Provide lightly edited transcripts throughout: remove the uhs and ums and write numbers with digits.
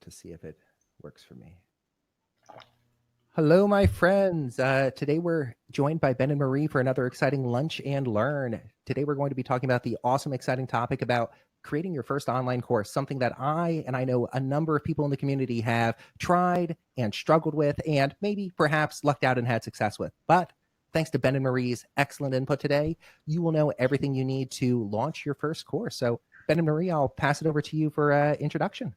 to see if it works for me. Hello, my friends. Today we're joined by Ben and Marie for another exciting Lunch and Learn. Today we're going to be talking about the awesome, exciting topic about creating your first online course, something that I know a number of people in the community have tried and struggled with and maybe perhaps lucked out and had success with. But thanks to Ben and Marie's excellent input today, you will know everything you need to launch your first course. So Ben and Marie, I'll pass it over to you for introduction.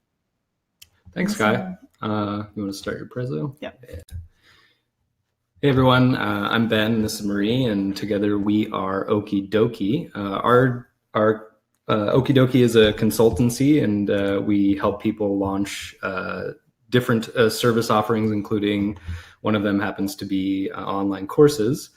Thanks, Guy. You want to start your preso? Yeah. Hey everyone, I'm Ben, this is Marie, and together we are Okie Dokie. Our Okie Dokie is a consultancy, and we help people launch different service offerings, including one of them happens to be online courses.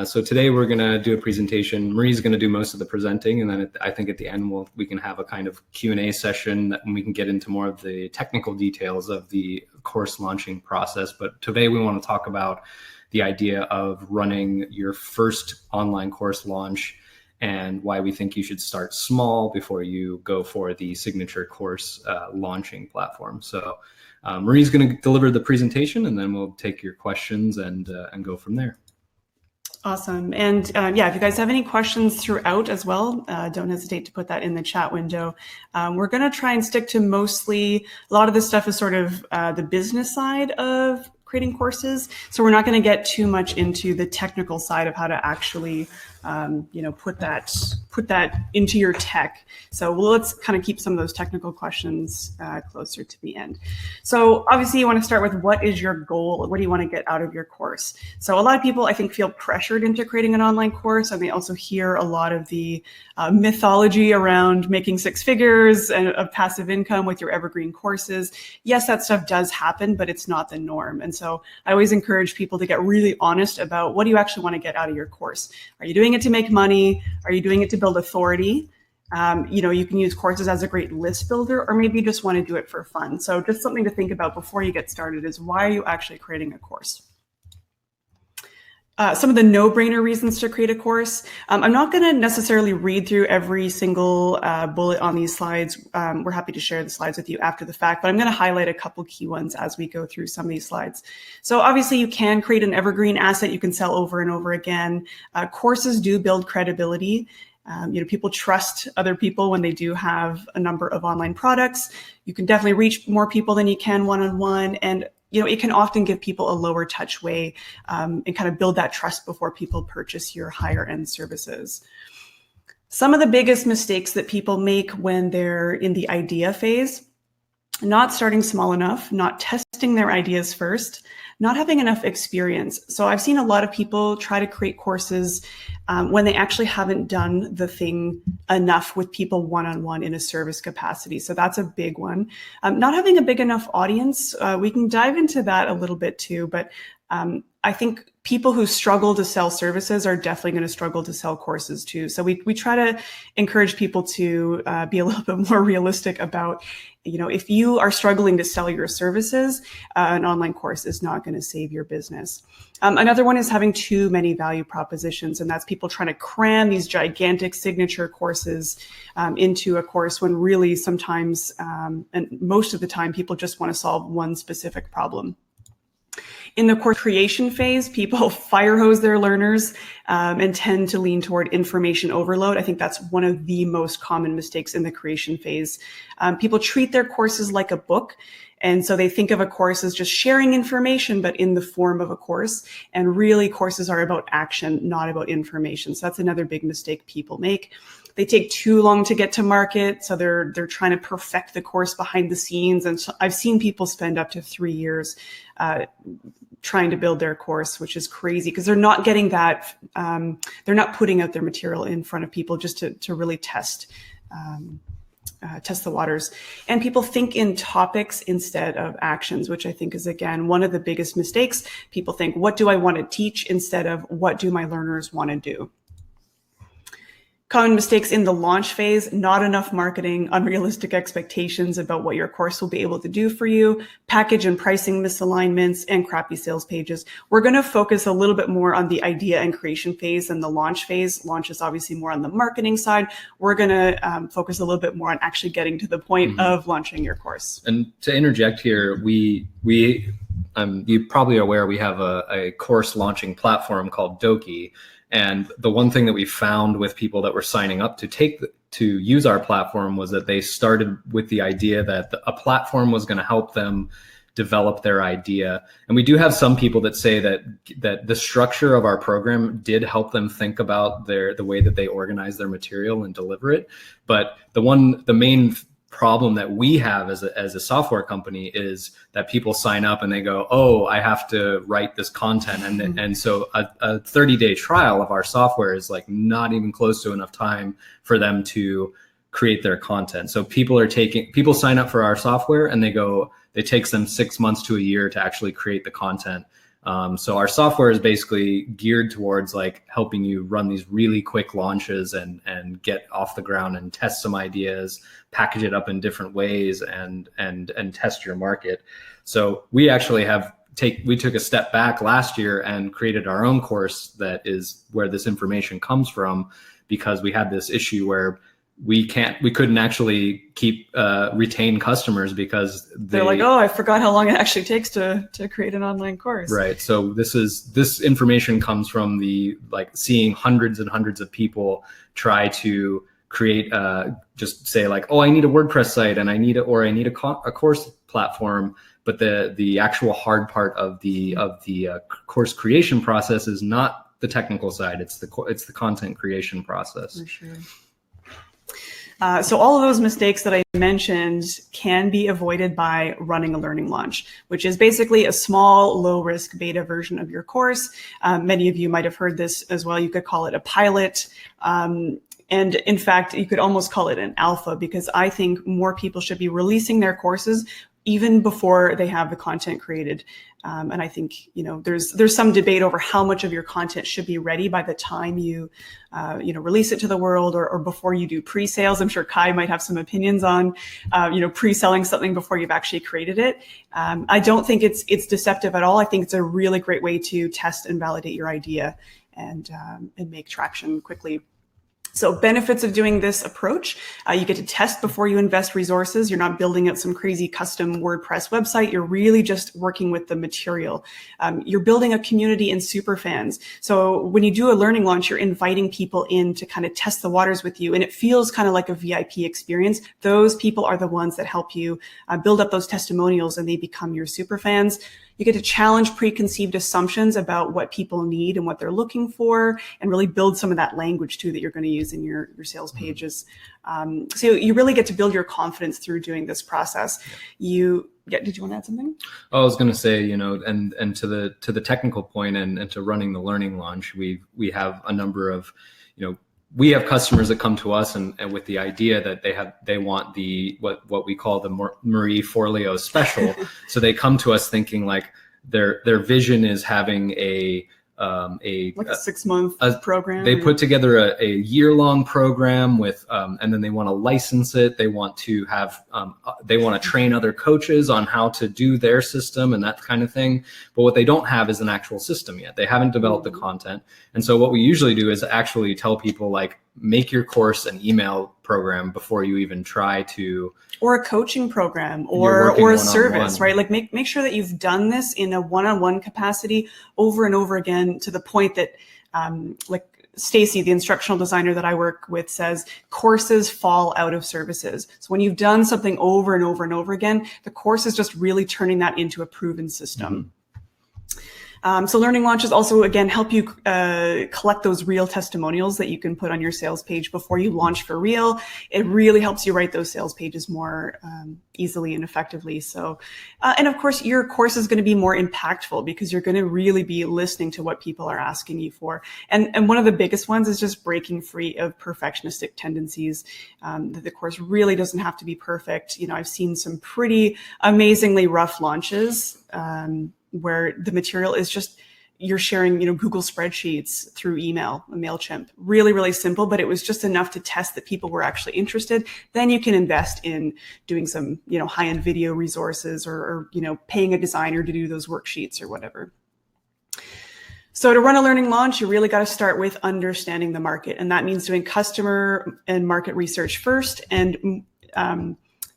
So today we're going to do a presentation. Marie's going to do most of the presenting, and then I think at the end we can have a kind of Q&A session that we can get into more of the technical details of the course launching process. But today we want to talk about the idea of running your first online course launch and why we think you should start small before you go for the signature course launching platform. So Marie's going to deliver the presentation, and then we'll take your questions and go from there. Awesome. And yeah, if you guys have any questions throughout as well, don't hesitate to put that in the chat window. We're going to try and stick to mostly, a lot of this stuff is sort of the business side of creating courses. So we're not going to get too much into the technical side of how to actually, put that into your tech. So let's kind of keep some of those technical questions closer to the end. So obviously you want to start with, what is your goal? What do you want to get out of your course? So a lot of people, I think, feel pressured into creating an online course, and they also hear a lot of the mythology around making six figures and of passive income with your evergreen courses. Yes, that stuff does happen, but it's not the norm. And so I always encourage people to get really honest about, what do you actually want to get out of your course? Are you doing it to make money? Are you doing it to build authority? You can use courses as a great list builder, or maybe you just want to do it for fun. So just something to think about before you get started is, why are you actually creating a course? Some of the no-brainer reasons to create a course. I'm not going to necessarily read through every single bullet on these slides. We're happy to share the slides with you after the fact, but I'm going to highlight a couple key ones as we go through some of these slides. So obviously you can create an evergreen asset you can sell over and over again. Courses do build credibility. People trust other people when they do have a number of online products. You can definitely reach more people than you can one-on-one, and it can often give people a lower touch way and kind of build that trust before people purchase your higher end services. Some of the biggest mistakes that people make when they're in the idea phase: not starting small enough, not testing their ideas first, not having enough experience. So I've seen a lot of people try to create courses when they actually haven't done the thing enough with people one-on-one in a service capacity. So that's a big one. Not having a big enough audience, we can dive into that a little bit too, but I think people who struggle to sell services are definitely going to struggle to sell courses too. So we try to encourage people to be a little bit more realistic about, if you are struggling to sell your services, an online course is not going to save your business. Another one is having too many value propositions, and that's people trying to cram these gigantic signature courses into a course, when really sometimes, and most of the time, people just want to solve one specific problem. In the course creation phase, people fire hose their learners and tend to lean toward information overload. I think that's one of the most common mistakes in the creation phase. People treat their courses like a book. And so they think of a course as just sharing information, but in the form of a course. And really, courses are about action, not about information. So that's another big mistake people make. They take too long to get to market. So they're trying to perfect the course behind the scenes. And so I've seen people spend up to 3 years trying to build their course, which is crazy, because they're not getting that. They're not putting out their material in front of people just to really test the waters. And people think in topics instead of actions, which I think is, again, one of the biggest mistakes. People think, what do I want to teach, instead of what do my learners want to do? Common mistakes in the launch phase: not enough marketing, unrealistic expectations about what your course will be able to do for you, package and pricing misalignments, and crappy sales pages. We're going to focus a little bit more on the idea and creation phase than the launch phase. Launch is obviously more on the marketing side. We're going to focus a little bit more on actually getting to the point of launching your course. And to interject here, you're probably aware we have a course launching platform called Doki. And the one thing that we found with people that were signing up to use our platform was that they started with the idea that a platform was going to help them develop their idea. And we do have some people that say that the structure of our program did help them think about the way that they organize their material and deliver it. But the main problem that we have as a software company is that people sign up and they go, oh, I have to write this content. And so a 30-day trial of our software is like not even close to enough time for them to create their content. So people sign up for our software and it takes them 6 months to a year to actually create the content. So our software is basically geared towards like helping you run these really quick launches and get off the ground and test some ideas, package it up in different ways and test your market. So we actually we took a step back last year and created our own course that is where this information comes from, because we had this issue where we couldn't actually retain customers because they're like, oh, I forgot how long it actually takes to create an online course. Right. So this information comes from seeing hundreds and hundreds of people try to create, just say like, oh, I need a WordPress site and I need a course platform. But the actual hard part of the course creation process is not the technical side. It's the content creation process. For sure. So all of those mistakes that I mentioned can be avoided by running a learning launch, which is basically a small, low-risk beta version of your course. Many of you might have heard this as well. You could call it a pilot. And in fact, you could almost call it an alpha, because I think more people should be releasing their courses even before they have the content created. And I think, there's some debate over how much of your content should be ready by the time you, release it to the world or before you do pre-sales. I'm sure Kai might have some opinions on, pre-selling something before you've actually created it. I don't think it's deceptive at all. I think it's a really great way to test and validate your idea and make traction quickly. So benefits of doing this approach: you get to test before you invest resources. You're not building out some crazy custom WordPress website. You're really just working with the material. You're building a community and super fans. So when you do a learning launch, you're inviting people in to kind of test the waters with you, and it feels kind of like a VIP experience. Those people are the ones that help you build up those testimonials, and they become your super fans. You get to challenge preconceived assumptions about what people need and what they're looking for, and really build some of that language too that you're going to use in your sales pages. So you really get to build your confidence through doing this process. Did you want to add something? I was going to say, and to the technical point and to running the learning launch, we have a number of, we have customers that come to us and with the idea that they want what we call the Marie Forleo special. So they come to us thinking like their vision is having a 6-month program. They put together a year-long program with, and then they want to license it. They want to train other coaches on how to do their system and that kind of thing. But what they don't have is an actual system yet. They haven't developed the content. And so what we usually do is actually tell people like, make your course an email program before you even try to, or a coaching program or a service, right? Like make sure that you've done this in a one-on-one capacity over and over again, to the point that like Stacy, the instructional designer that I work with, says courses fall out of services. So when you've done something over and over and over again, the course is just really turning that into a proven system. Mm-hmm. So learning launches also, again, help you collect those real testimonials that you can put on your sales page before you launch for real. It really helps you write those sales pages more easily and effectively. So, and of course, your course is going to be more impactful because you're going to really be listening to what people are asking you for. And one of the biggest ones is just breaking free of perfectionistic tendencies. The course really doesn't have to be perfect. I've seen some pretty amazingly rough launches where the material is just, you're sharing, Google spreadsheets through email, MailChimp. Really, really simple, but it was just enough to test that people were actually interested. Then you can invest in doing some, high-end video resources or paying a designer to do those worksheets or whatever. So to run a learning launch, you really got to start with understanding the market. And that means doing customer and market research first. And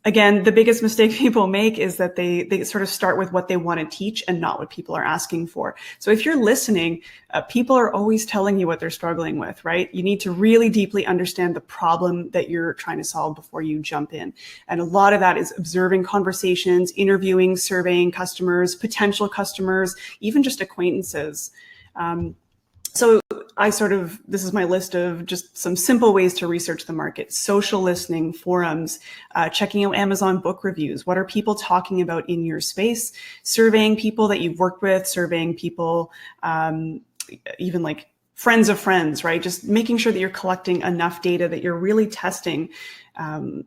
again, the biggest mistake people make is that they sort of start with what they want to teach and not what people are asking for. So if you're listening, people are always telling you what they're struggling with, right? You need to really deeply understand the problem that you're trying to solve before you jump in. And a lot of that is observing conversations, interviewing, surveying customers, potential customers, even just acquaintances. So this is my list of just some simple ways to research the market: social listening, forums, checking out Amazon book reviews. What are people talking about in your space? Surveying people that you've worked with, surveying people, even like friends of friends, right? Just making sure that you're collecting enough data that you're really testing and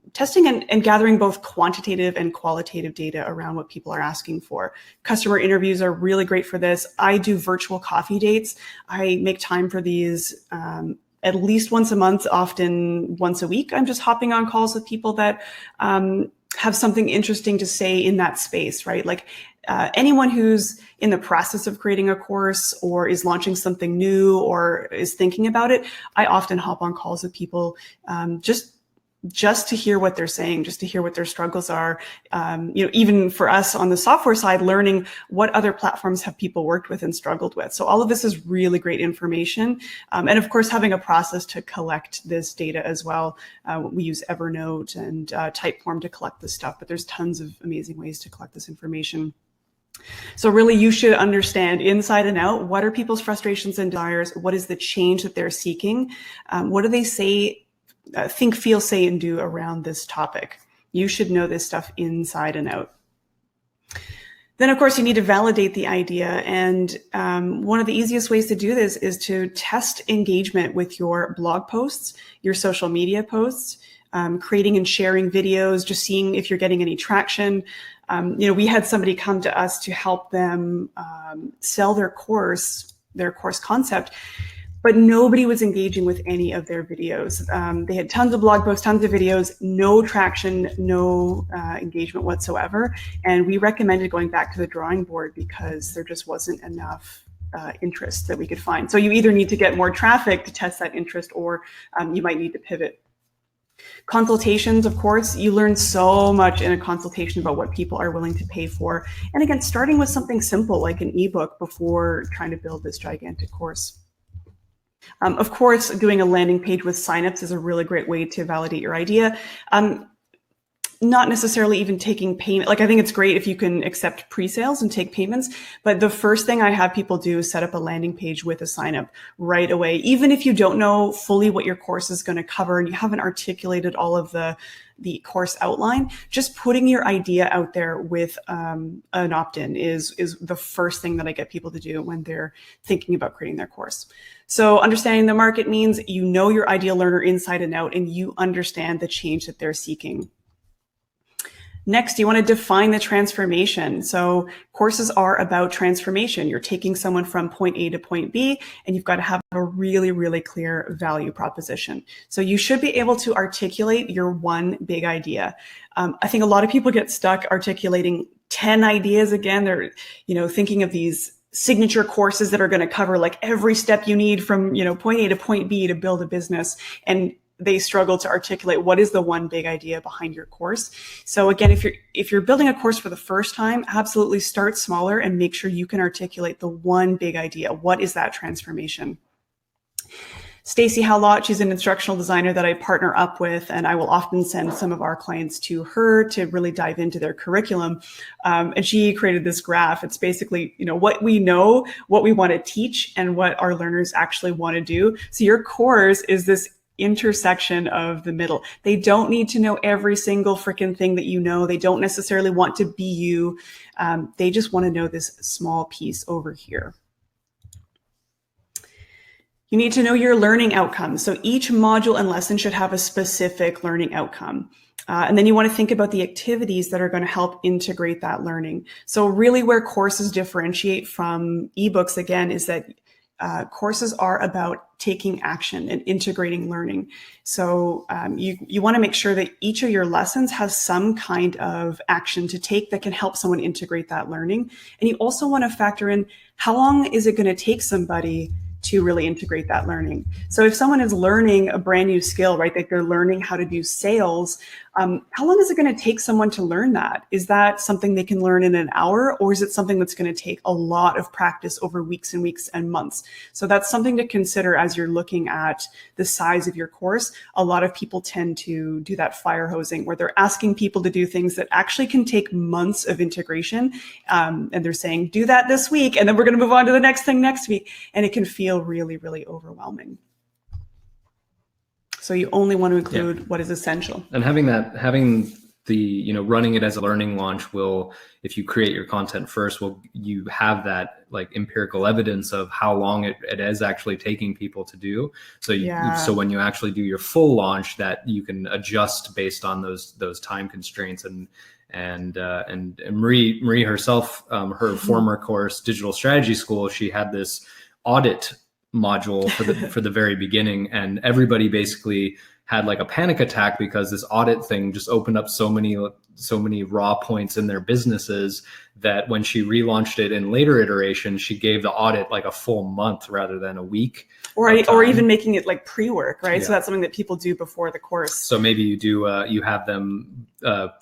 gathering both quantitative and qualitative data around what people are asking for. Customer interviews are really great for this. I do virtual coffee dates. I make time for these at least once a month, often once a week. I'm just hopping on calls with people that have something interesting to say in that space, right? Like anyone who's in the process of creating a course or is launching something new or is thinking about it, I often hop on calls with people just to hear what they're saying, just to hear what their struggles are. Even for us on the software side, learning what other platforms have people worked with and struggled with. So all of this is really great information. And of course, having a process to collect this data as well. We use Evernote and Typeform to collect this stuff, but there's tons of amazing ways to collect this information. So really, you should understand inside and out, what are people's frustrations and desires? What is the change that they're seeking? What do they think, feel, say, and do around this topic? You should know this stuff inside and out. Then, of course, you need to validate the idea. And one of the easiest ways to do this is to test engagement with your blog posts, your social media posts, creating and sharing videos, just seeing if you're getting any traction. We had somebody come to us to help them sell their course concept, but nobody was engaging with any of their videos. They had tons of blog posts, tons of videos, no traction, no engagement whatsoever. And we recommended going back to the drawing board because there just wasn't enough interest that we could find. So you either need to get more traffic to test that interest, or you might need to pivot. Consultations, of course, you learn so much in a consultation about what people are willing to pay for. And again, starting with something simple like an ebook before trying to build this gigantic course. Of course, doing a landing page with signups is a really great way to validate your idea. Not necessarily even taking payment. Like, I think it's great if you can accept pre-sales and take payments, but the first thing I have people do is set up a landing page with a sign up right away. Even if you don't know fully what your course is going to cover and you haven't articulated all of the course outline, just putting your idea out there with an opt-in is the first thing that I get people to do when they're thinking about creating their course. So understanding the market means you know your ideal learner inside and out, and you understand the change that they're seeking. Next, you want to define the transformation. So courses are about transformation. You're taking someone from point A to point B, and you've got to have a really, really clear value proposition. So you should be able to articulate your one big idea. I think a lot of people get stuck articulating 10 ideas. Again, they're, thinking of these signature courses that are going to cover like every step you need from, point A to point B to build a business. And they struggle to articulate what is the one big idea behind your course. So again, if you're building a course for the first time, absolutely start smaller and make sure you can articulate the one big idea. What is that transformation? Stacey Howlott, she's an instructional designer that I partner up with, and I will often send some of our clients to her to really dive into their curriculum. And she created this graph. It's basically, what we know, what we want to teach, and what our learners actually want to do. So your course is this intersection of the middle. They don't need to know every single freaking thing that you know. They don't necessarily want to be you. They just want to know this small piece over here. You need to know your learning outcomes. So each module and lesson should have a specific learning outcome. And then you want to think about the activities that are going to help integrate that learning. So really where courses differentiate from ebooks, again, is that courses are about taking action and integrating learning. So you want to make sure that each of your lessons has some kind of action to take that can help someone integrate that learning. And you also want to factor in how long is it going to take somebody to really integrate that learning. So if someone is learning a brand new skill, right, like they're learning how to do sales, how long is it going to take someone to learn that? Is that something they can learn in an hour, or is it something that's going to take a lot of practice over weeks and weeks and months? So that's something to consider as you're looking at the size of your course. A lot of people tend to do that fire hosing where they're asking people to do things that actually can take months of integration. And they're saying, do that this week, and then we're going to move on to the next thing next week. And it can feel really, really overwhelming. So you only want to include what is essential. And having the, running it as a learning launch will, if you create your content first, you have that like empirical evidence of how long it is actually taking people to do. So so when you actually do your full launch, that you can adjust based on those time constraints. And Marie herself, her former course, Digital Strategy School, she had this audit module for the very beginning, and everybody basically had like a panic attack because this audit thing just opened up so many raw points in their businesses that when she relaunched it in later iterations, she gave the audit like a full month rather than a week. Or even making it like pre-work, right? Yeah. So that's something that people do before the course. So maybe you do, you have them,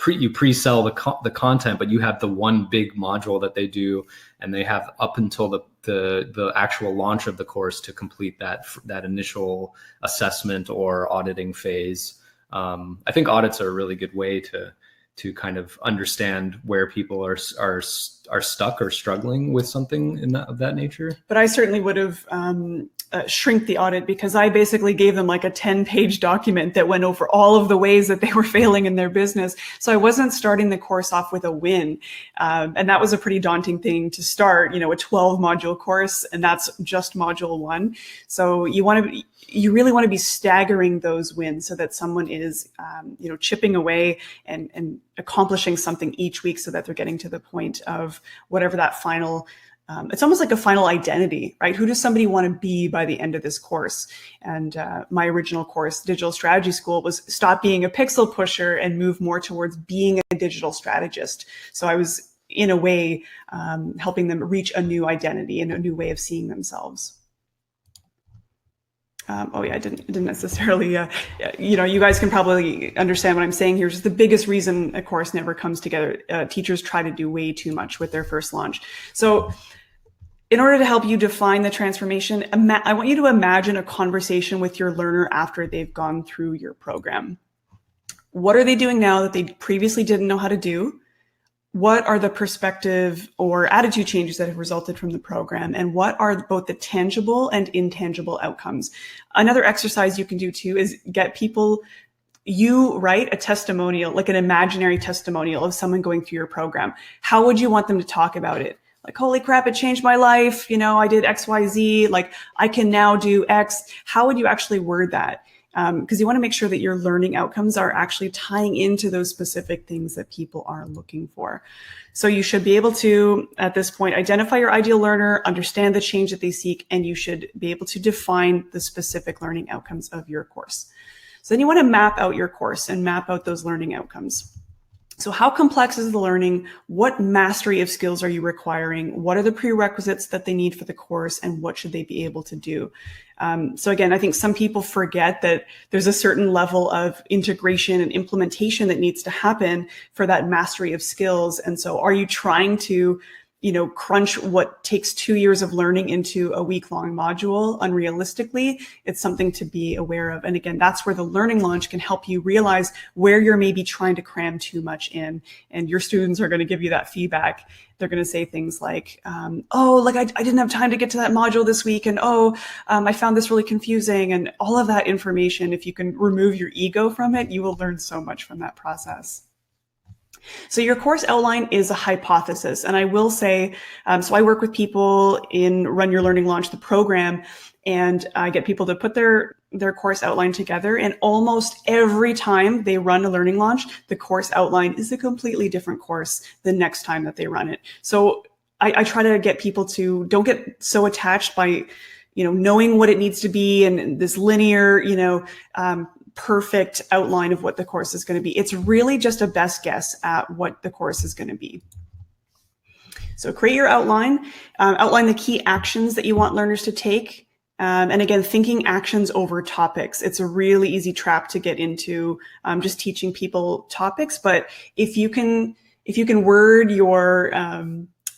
you pre-sell the content, but you have the one big module that they do, and they have up until the actual launch of the course to complete that initial assessment or auditing phase. I think audits are a really good way to kind of understand where people are stuck or struggling with something of that nature. But I certainly would have shrink the audit, because I basically gave them like a 10-page document that went over all of the ways that they were failing in their business. So I wasn't starting the course off with a win. And that was a pretty daunting thing to start, a 12-module course, and that's just module 1. So you really want to be staggering those wins so that someone is, chipping away and accomplishing something each week so that they're getting to the point of whatever that final, it's almost like a final identity, right? Who does somebody want to be by the end of this course? And my original course, Digital Strategy School, was stop being a pixel pusher and move more towards being a digital strategist. So I was, in a way, helping them reach a new identity and a new way of seeing themselves. I didn't necessarily, you guys can probably understand what I'm saying here. Just the biggest reason a course never comes together. Teachers try to do way too much with their first launch. So in order to help you define the transformation, I want you to imagine a conversation with your learner after they've gone through your program. What are they doing now that they previously didn't know how to do? What are the perspective or attitude changes that have resulted from the program? And what are both the tangible and intangible outcomes? Another exercise you can do too is get people, you write a testimonial, like an imaginary testimonial of someone going through your program. How would you want them to talk about it? Like, holy crap, it changed my life. I did X, Y, Z. Like, I can now do X. How would you actually word that? Because you want to make sure that your learning outcomes are actually tying into those specific things that people are looking for. So you should be able to, at this point, identify your ideal learner, understand the change that they seek, and you should be able to define the specific learning outcomes of your course. So then you want to map out your course and map out those learning outcomes. So how complex is the learning? What mastery of skills are you requiring? What are the prerequisites that they need for the course, and what should they be able to do? So again, I think some people forget that there's a certain level of integration and implementation that needs to happen for that mastery of skills. And so are you trying to crunch what takes 2 years of learning into a week-long module unrealistically? It's something to be aware of. And again, that's where the learning launch can help you realize where you're maybe trying to cram too much in. And your students are going to give you that feedback. They're going to say things like, I didn't have time to get to that module this week. And I found this really confusing. And all of that information, if you can remove your ego from it, you will learn so much from that process. So your course outline is a hypothesis. And I will say, so I work with people in Run Your Learning Launch, the program, and I get people to put their course outline together. And almost every time they run a learning launch, the course outline is a completely different course the next time that they run it. So I try to get people to don't get so attached by, knowing what it needs to be and this linear, perfect outline of what the course is going to be. It's really just a best guess at what the course is going to be. So create your outline, outline the key actions that you want learners to take. And again, thinking actions over topics. It's a really easy trap to get into, just teaching people topics. But if you can word your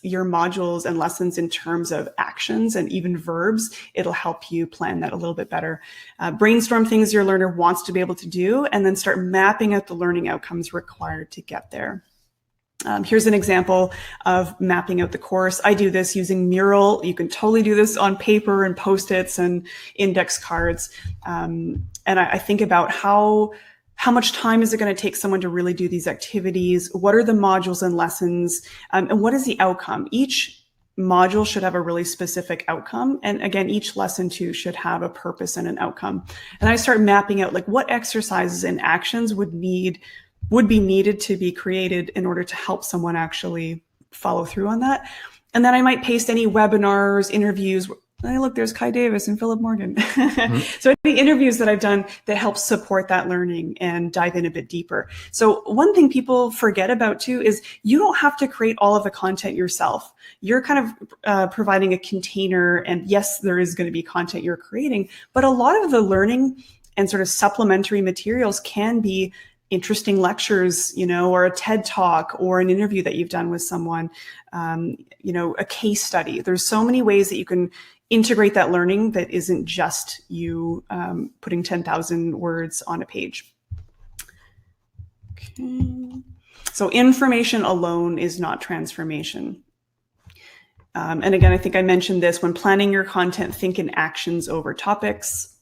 modules and lessons in terms of actions and even verbs, it'll help you plan that a little bit better. Brainstorm things your learner wants to be able to do, and then start mapping out the learning outcomes required to get there. Here's an example of mapping out the course. I do this using Mural. You can totally do this on paper and Post-its and index cards. And I think about how much time is it going to take someone to really do these activities? What are the modules and lessons? And what is the outcome? Each module should have a really specific outcome. And again, each lesson too should have a purpose and an outcome. And I start mapping out like what exercises and actions would be needed to be created in order to help someone actually follow through on that. And then I might paste any webinars, interviews. Hey, look, there's Kai Davis and Philip Morgan. Mm-hmm. So any interviews that I've done that help support that learning and dive in a bit deeper. So one thing people forget about too is you don't have to create all of the content yourself. You're kind of providing a container, and yes, there is going to be content you're creating, but a lot of the learning and sort of supplementary materials can be interesting lectures, or a TED Talk or an interview that you've done with someone, a case study. There's so many ways that you can integrate that learning that isn't just you putting 10,000 words on a page. Okay. So information alone is not transformation. And again, I think I mentioned this, when planning your content, think in actions over topics.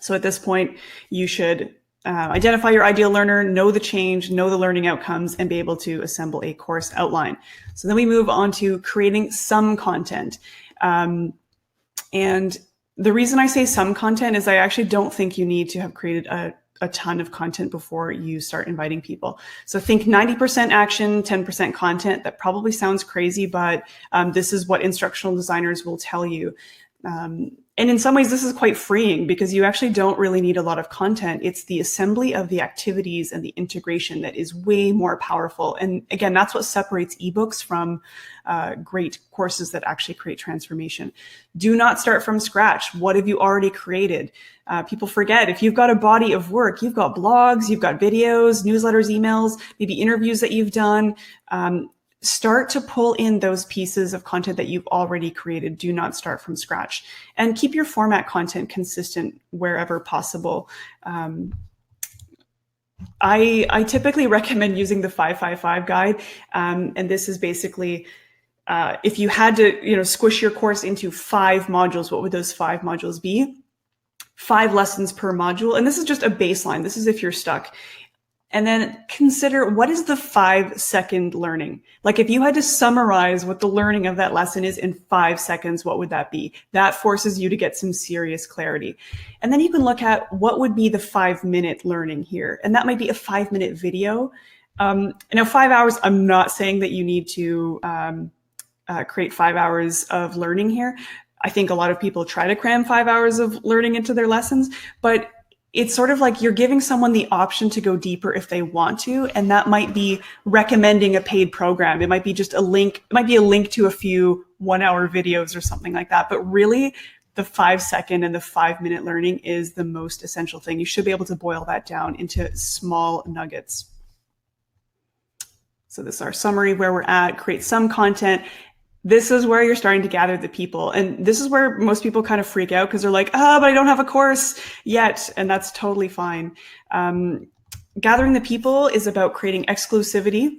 So at this point, you should identify your ideal learner, know the change, know the learning outcomes, and be able to assemble a course outline. So then we move on to creating some content. And the reason I say some content is I actually don't think you need to have created a ton of content before you start inviting people. So think 90% action, 10% content. That probably sounds crazy, but this is what instructional designers will tell you. And in some ways, this is quite freeing because you actually don't really need a lot of content. It's the assembly of the activities and the integration that is way more powerful. And again, that's what separates ebooks from great courses that actually create transformation. Do not start from scratch. What have you already created? People forget, if you've got a body of work, you've got blogs, you've got videos, newsletters, emails, maybe interviews that you've done. Start to pull in those pieces of content that you've already created. Do not start from scratch, and keep your format content consistent wherever possible. I typically recommend using the 5-5-5 guide. And this is basically, if you had to, squish your course into 5 modules, what would those 5 modules be? 5 lessons per module. And this is just a baseline. This is if you're stuck. And then consider, what is the 5-second learning? Like if you had to summarize what the learning of that lesson is in 5 seconds, what would that be? That forces you to get some serious clarity. And then you can look at what would be the 5-minute learning here. And that might be a 5-minute video. Now 5 hours, I'm not saying that you need to create 5 hours of learning here. I think a lot of people try to cram 5 hours of learning into their lessons, but it's sort of like you're giving someone the option to go deeper if they want to. And that might be recommending a paid program. It might be just a link. It might be a link to a few 1-hour videos or something like that. But really, the 5-second and the 5-minute learning is the most essential thing. You should be able to boil that down into small nuggets. So this is our summary where we're at. Create some content. This is where you're starting to gather the people. And this is where most people kind of freak out because they're like, but I don't have a course yet. And that's totally fine. Gathering the people is about creating exclusivity.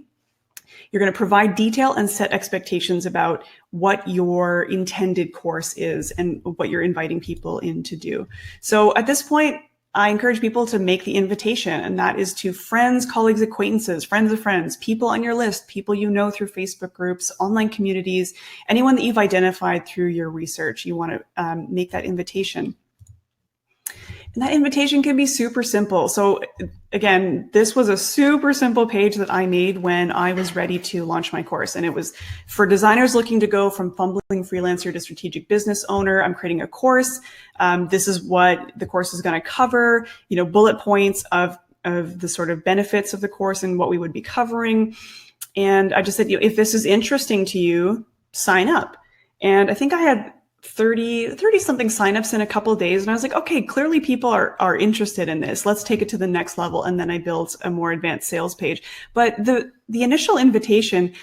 You're going to provide detail and set expectations about what your intended course is and what you're inviting people in to do. So at this point, I encourage people to make the invitation, and that is to friends, colleagues, acquaintances, friends of friends, people on your list, people you know through Facebook groups, online communities, anyone that you've identified through your research. You want to make that invitation. And that invitation can be super simple. So again, this was a super simple page that I made when I was ready to launch my course. And it was for designers looking to go from fumbling freelancer to strategic business owner. I'm creating a course. This is what the course is going to cover, bullet points of the sort of benefits of the course and what we would be covering. And I just said, if this is interesting to you, sign up. And I think I had 30 something signups in a couple of days. And I was like, okay, clearly people are interested in this. Let's take it to the next level. And then I built a more advanced sales page. But the initial invitation,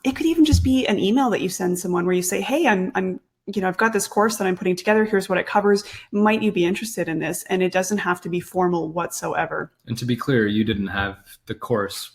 it could even just be an email that you send someone where you say, hey, I've got this course that I'm putting together. Here's what it covers. Might you be interested in this? And it doesn't have to be formal whatsoever. And to be clear, you didn't have the course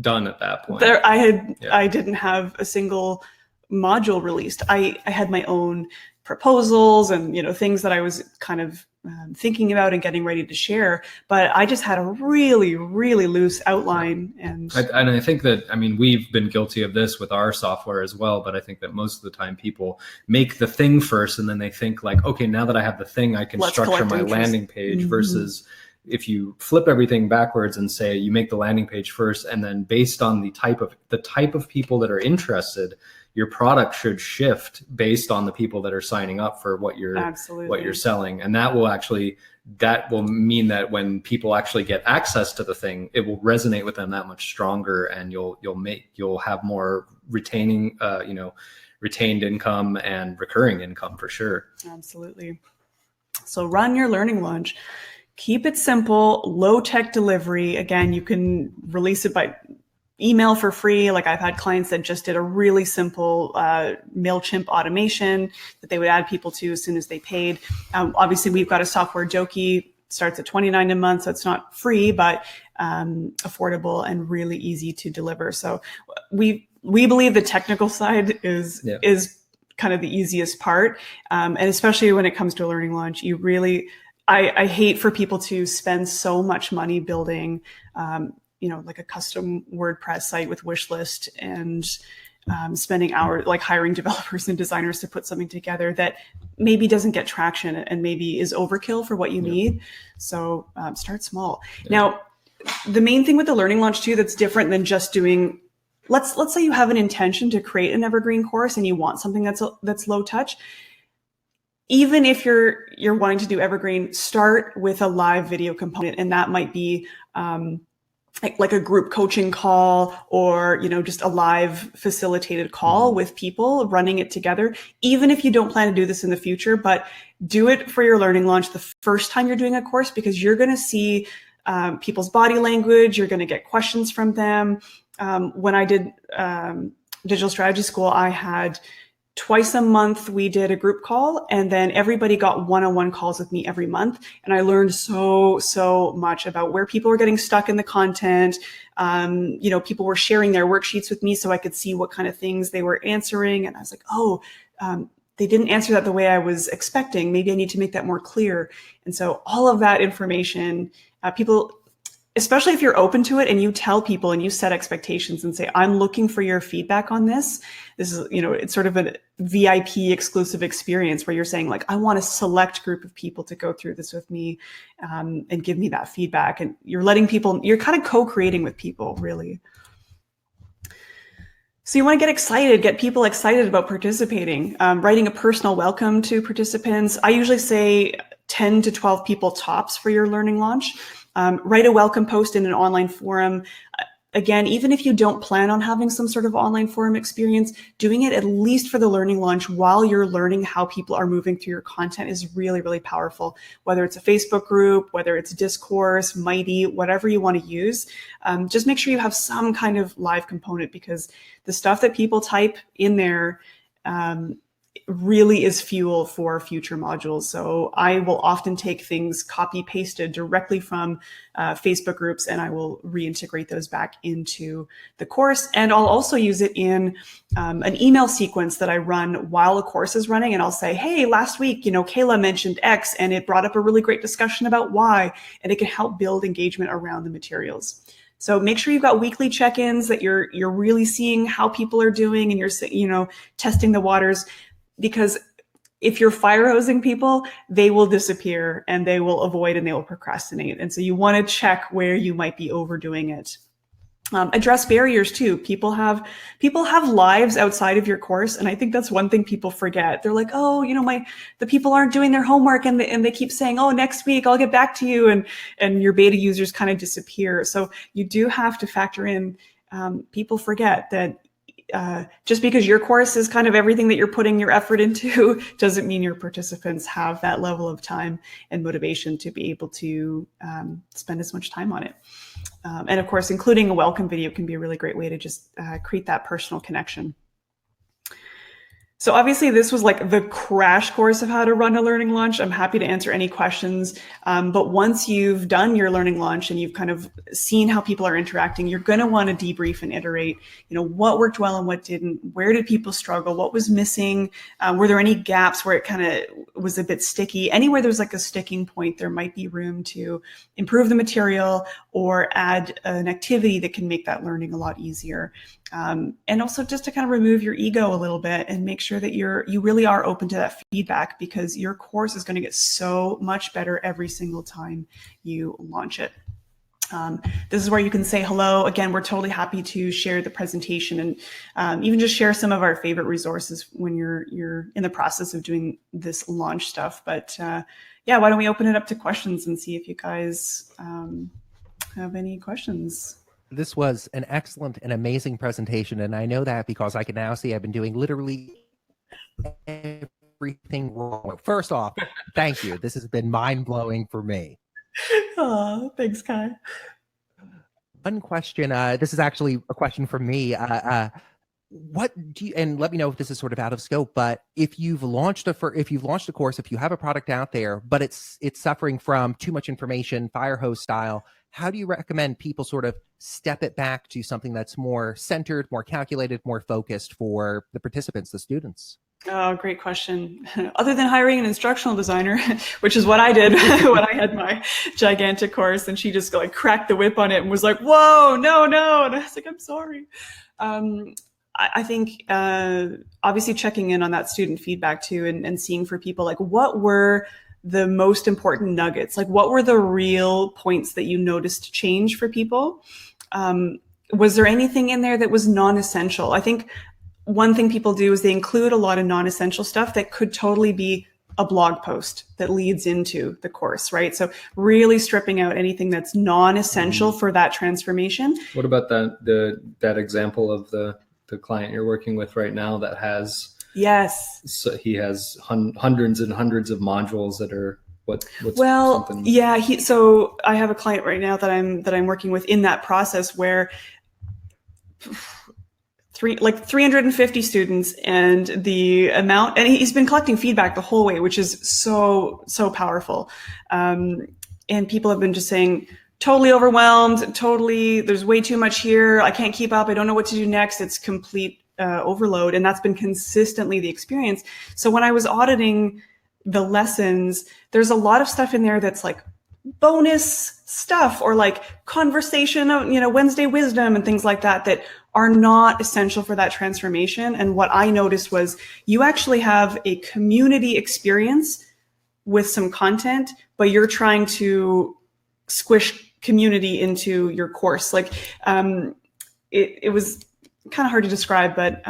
done at that point. I didn't have a single module released. I had my own proposals and things that I was kind of thinking about and getting ready to share, but I just had a really, really loose outline. And I think that, we've been guilty of this with our software as well, but I think that most of the time people make the thing first and then they think like, okay, now that I have the thing, I can structure my landing page. Mm-hmm. Versus if you flip everything backwards and say you make the landing page first, and then based on the type of people that are interested, your product should shift based on the people that are signing up for what you're selling. And that will mean that when people actually get access to the thing, it will resonate with them that much stronger, and you'll have more retained income and recurring income for sure. Absolutely. So run your learning launch. Keep it simple, low tech delivery. Again, you can release it by email for free. Like I've had clients that just did a really simple MailChimp automation that they would add people to as soon as they paid. Obviously, we've got a software, Doki, starts at $29 a month, so it's not free, but affordable and really easy to deliver. So we believe the technical side is kind of the easiest part, and especially when it comes to a learning launch, I hate for people to spend so much money building like a custom WordPress site with wish list and spending hours like hiring developers and designers to put something together that maybe doesn't get traction and maybe is overkill for what you need. So start small. Now, the main thing with the learning launch too that's different than just doing, let's say you have an intention to create an evergreen course and you want something that's low touch. Even if you're wanting to do evergreen, start with a live video component, and that might be like a group coaching call or just a live facilitated call with people running it together. Even if you don't plan to do this in the future, but do it for your learning launch the first time you're doing a course, because you're going to see people's body language. You're going to get questions from them. When I did digital strategy school, I had twice a month we did a group call, and then everybody got one-on-one calls with me every month. And I learned so much about where people were getting stuck in the content. People were sharing their worksheets with me so I could see what kind of things they were answering. And I was like, they didn't answer that the way I was expecting. Maybe I need to make that more clear. And so all of that information, people, especially if you're open to it and you tell people and you set expectations and say, I'm looking for your feedback on this. This is, it's sort of a VIP exclusive experience where you're saying like, I want a select group of people to go through this with me and give me that feedback. And you're you're kind of co-creating with people, really. So you want to get people excited about participating, writing a personal welcome to participants. I usually say 10 to 12 people tops for your learning launch. Write a welcome post in an online forum. Again, even if you don't plan on having some sort of online forum experience, doing it at least for the learning launch while you're learning how people are moving through your content is really, really powerful. Whether it's a Facebook group, whether it's Discourse, Mighty, whatever you want to use, just make sure you have some kind of live component, because the stuff that people type in there, really is fuel for future modules. So I will often take things copy pasted directly from Facebook groups, and I will reintegrate those back into the course. And I'll also use it in an email sequence that I run while a course is running. And I'll say, hey, last week, Kayla mentioned X and it brought up a really great discussion about Y, and it can help build engagement around the materials. So make sure you've got weekly check-ins, that you're really seeing how people are doing, and you're testing the waters. Because if you're fire hosing people, they will disappear and they will avoid and they will procrastinate. And so you want to check where you might be overdoing it. Address barriers too. People have lives outside of your course, and I think that's one thing people forget. They're like, oh, the people aren't doing their homework, and they keep saying, oh, next week I'll get back to you, and your beta users kind of disappear. So you do have to factor in. People forget that. Just because your course is kind of everything that you're putting your effort into doesn't mean your participants have that level of time and motivation to be able to spend as much time on it. And of course, including a welcome video can be a really great way to just create that personal connection. So obviously this was like the crash course of how to run a learning launch. I'm happy to answer any questions. But once you've done your learning launch and you've kind of seen how people are interacting, you're going to want to debrief and iterate, what worked well and what didn't, where did people struggle, what was missing, were there any gaps where it kind of was a bit sticky. Anywhere there's like a sticking point, there might be room to improve the material or add an activity that can make that learning a lot easier. And also just to kind of remove your ego a little bit and make sure that you really are open to that feedback, because your course is going to get so much better every single time you launch it. This is where you can say hello. Again, we're totally happy to share the presentation and even just share some of our favorite resources when you're in the process of doing this launch stuff. But yeah, why don't we open it up to questions and see if you guys have any questions? This was an excellent and amazing presentation, and I know that because I can now see I've been doing literally everything wrong. First off, thank you. This has been mind-blowing for me. Oh, thanks, Kai. One question, this is actually a question from me. What do you, and let me know if this is sort of out of scope, but if you've launched a course, if you have a product out there, but it's suffering from too much information, fire hose style, how do you recommend people sort of step it back to something that's more centered, more calculated, more focused for the participants, the students? Oh, great question. Other than hiring an instructional designer, which is what I did when I had my gigantic course, and she just like cracked the whip on it and was like, whoa, no. And I was like, I'm sorry. I think obviously checking in on that student feedback too, and seeing for people like what were the most important nuggets, like what were the real points that you noticed change for people? Was there anything in there that was non-essential? I think one thing people do is they include a lot of non-essential stuff that could totally be a blog post that leads into the course, right? So really stripping out anything that's non-essential for that transformation. What about that example of the client you're working with right now that has, yes, so he has hundreds and hundreds of modules that are what's something? Yeah, so I have a client right now that I'm working with in that process where 350 students, and the amount, and he's been collecting feedback the whole way, which is so powerful. And people have been just saying, totally overwhelmed, there's way too much here. I can't keep up. I don't know what to do next. It's complete overload. And that's been consistently the experience. So when I was auditing the lessons, there's a lot of stuff in there that's like bonus stuff, or like conversation, Wednesday wisdom and things like that are not essential for that transformation. And what I noticed was you actually have a community experience with some content, but you're trying to squish community into your course. Like it was kind of hard to describe, but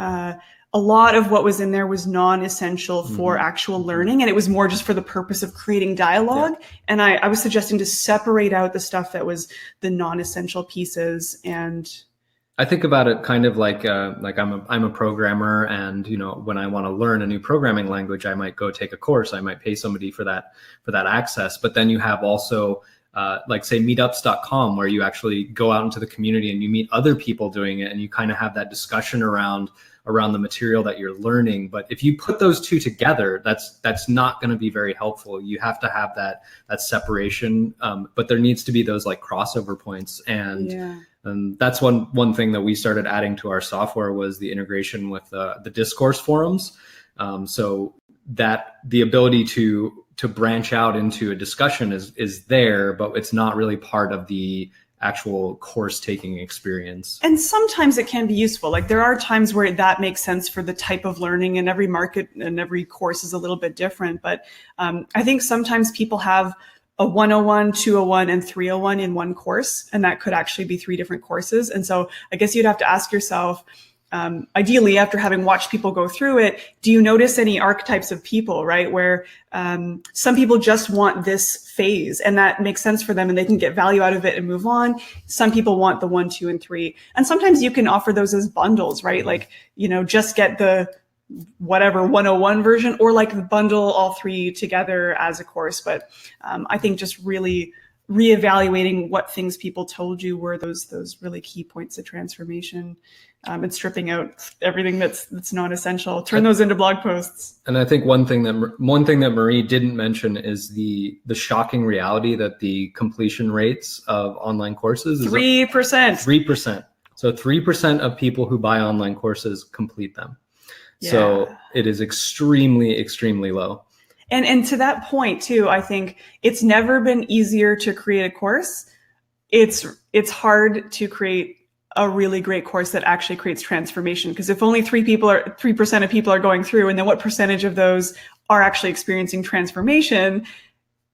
a lot of what was in there was non-essential for actual learning, and it was more just for the purpose of creating dialogue. Yeah. And I was suggesting to separate out the stuff that was the non-essential pieces. And I think about it kind of like I'm a programmer, and when I want to learn a new programming language, I might go take a course. I might pay somebody for that access. But then you have also like say meetups.com, where you actually go out into the community and you meet other people doing it, and you kind of have that discussion around around the material that you're learning. But if you put those two together, that's not going to be very helpful. You have to have that separation, but there needs to be those like crossover points. And that's one thing that we started adding to our software was the integration with the discourse forums, so that the ability to branch out into a discussion is there, but it's not really part of the actual course taking experience. And sometimes it can be useful. Like there are times where that makes sense for the type of learning, and every market and every course is a little bit different. But I think sometimes people have a 101, 201, and 301 in one course, and that could actually be 3 different courses. And so I guess you'd have to ask yourself, ideally, after having watched people go through it, do you notice any archetypes of people, right? Where some people just want this phase and that makes sense for them and they can get value out of it and move on. Some people want the 1, 2, and 3. And sometimes you can offer those as bundles, right? Like, just get the whatever 101 version, or like bundle all 3 together as a course. But I think just really reevaluating what things people told you were those really key points of transformation, and stripping out everything that's not essential. Turn those into blog posts. And I think one thing that Marie didn't mention is the shocking reality that the completion rates of online courses is 3%. 3%. So 3% of people who buy online courses complete them. Yeah. So it is extremely, extremely low. And to that point too, I think it's never been easier to create a course. It's hard to create a really great course that actually creates transformation, because if only 3% of people are going through, and then what percentage of those are actually experiencing transformation,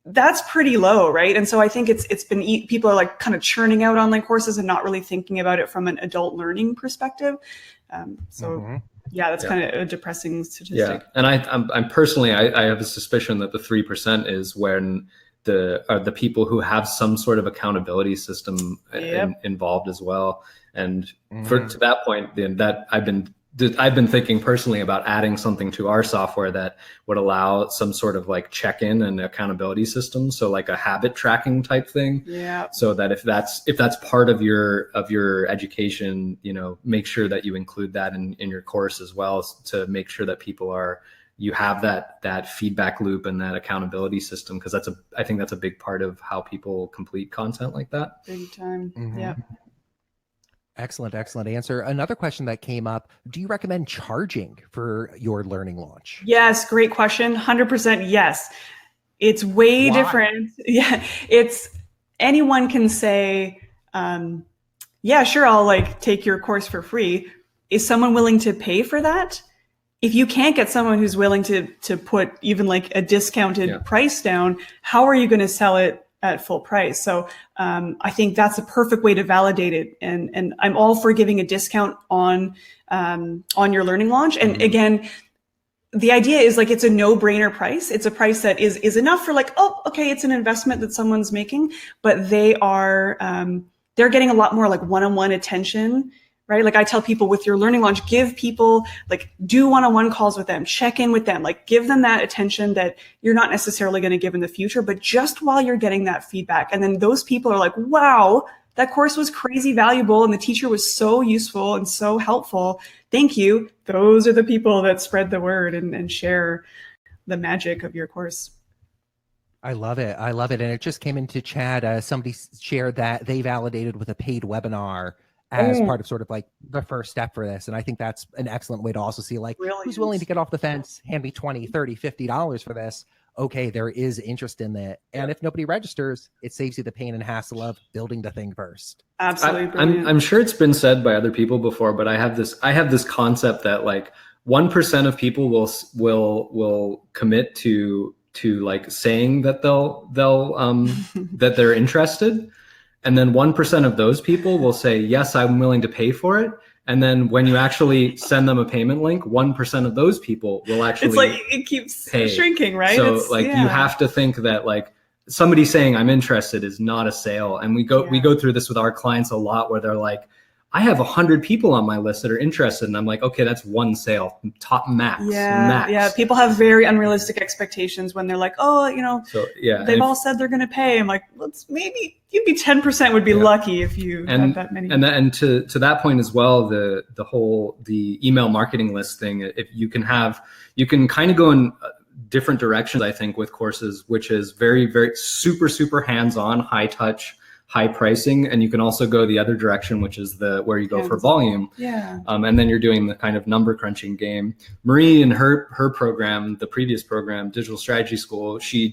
that's pretty low, right? And so I think it's been, people are like kind of churning out online courses and not really thinking about it from an adult learning perspective. Yeah, that's kind of a depressing statistic. Yeah, and I'm personally, I have a suspicion that the 3% is when the people who have some sort of accountability system involved as well. And to that point, that I've been thinking personally about adding something to our software that would allow some sort of like check-in and accountability system. So like a habit tracking type thing. Yeah. So that if that's part of your education, make sure that you include that in your course as well, to make sure that you have that feedback loop and that accountability system, because I think that's a big part of how people complete content like that. Big time. Yeah. Excellent answer. Another question that came up: do you recommend charging for your learning launch? Yes, great question. 100% yes. It's way different. Yeah, anyone can say, yeah, sure, I'll like take your course for free. Is someone willing to pay for that? If you can't get someone who's willing to put even like a discounted price down, how are you going to sell it at full price? So I think that's a perfect way to validate it. And I'm all for giving a discount on your learning launch. And again, the idea is like, it's a no-brainer price. It's a price that is enough for like, oh, okay, it's an investment that someone's making, but they're getting a lot more like one-on-one attention, right? Like I tell people with your learning launch, give people, like do one-on-one calls with them, check in with them, like give them that attention that you're not necessarily going to give in the future, but just while you're getting that feedback. And then those people are like, wow, that course was crazy valuable and the teacher was so useful and so helpful. Thank you. Those are the people that spread the word and share the magic of your course. I love it. And it just came into chat. Somebody shared that they validated with a paid webinar as part of sort of like the first step for this. And I think that's an excellent way to also see like, who's willing to get off the fence, hand me $20, $30, $50 for this. Okay, there is interest in that. And if nobody registers, it saves you the pain and hassle of building the thing first. Absolutely. I'm sure it's been said by other people before, but I have this concept that like 1% of people will commit to like saying that they'll that they're interested. And then 1% of those people will say, yes, I'm willing to pay for it. And then when you actually send them a payment link, 1% of those people will actually It's like it keeps shrinking, right? So you have to think that like somebody saying I'm interested is not a sale. And we go through this with our clients a lot where they're like, I have 100 people on my list that are interested. And I'm like, okay, that's one sale, top max. Yeah. People have very unrealistic expectations when they're like, oh, So yeah, they've all said they're going to pay. I'm like, maybe you'd be 10% would be lucky if you had that many. And to that point as well, the email marketing list thing, if you can kind of go in different directions, I think, with courses, which is very, very super hands-on, high touch, high pricing. And you can also go the other direction, which is where you go for volume. Yeah. And then you're doing the kind of number crunching game. Marie, in her program, the previous program, Digital Strategy School, she